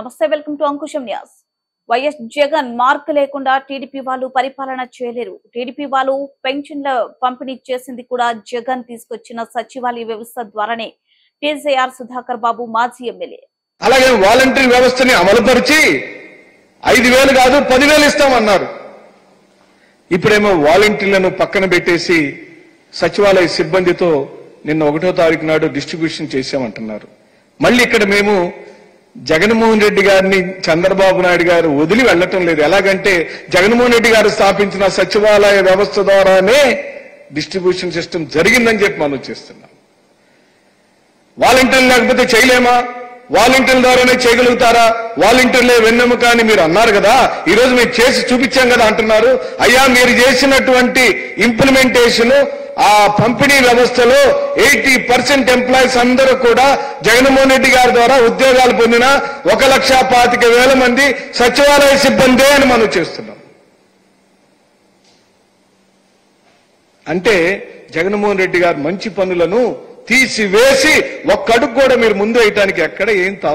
నమస్తే, welcome to Ankusham news. YS Jagan mark లేకుండా TDP వాళ్ళు పరిపాలన చేయలేరు. టీడీపీ వాళ్ళు పెన్షన్ల పంపిణీ చేసింది కూడా జగన్ తీసుకొచ్చిన సచివాలయ వ్యవస్థ ద్వారానే. టీజేఆర్ సుధాకర్ బాబు మాజీ ఎమ్మెల్యే. అలాగే వాలంటరీ వ్యవస్థని అమలుపరిచి 5,000 కాదు 10,000 ఇస్తామన్నారు. ఇప్పుడేమో వాలంటీర్లను పక్కన పెట్టేసి సచివాలయ సిబ్బందితో నిన్న 1వ తారీఖు నాడు డిస్ట్రిబ్యూషన్ చేశామంటున్నారు. మళ్ళీ ఇక్కడ మేము జగన్మోహన్ రెడ్డి గారిని చంద్రబాబు నాయుడు గారు వదిలి వెళ్లటం లేదు. ఎలాగంటే జగన్మోహన్ రెడ్డి గారు స్థాపించిన సచివాలయ వ్యవస్థ ద్వారానే డిస్ట్రిబ్యూషన్ సిస్టమ్ జరిగిందని చెప్పి మనం చేస్తున్నాం. వాలంటీర్లు లేకపోతే చేయలేమా? వాలంటీర్ల ద్వారానే చేయగలుగుతారా? వాలంటీర్లే వెన్నెముక అని మీరు అన్నారు కదా, ఈ రోజు మేము చేసి చూపించాం కదా అంటున్నారు. అయ్యా, మీరు చేసినటువంటి ఇంప్లిమెంటేషన్ ఆ పంపిణీ వ్యవస్థలో 80% ఎంప్లాయీస్ అందరూ కూడా జగన్మోహన్ రెడ్డి గారి ద్వారా ఉద్యోగాలు పొందిన 1,25,000 మంది సచివాలయ సిబ్బందే అని మనం చేస్తున్నాం. అంటే జగన్మోహన్ రెడ్డి గారు మంచి పనులను తీసివేసి ఒక్కడుగు కూడా మీరు ముందు వేయటానికి ఎక్కడ ఏం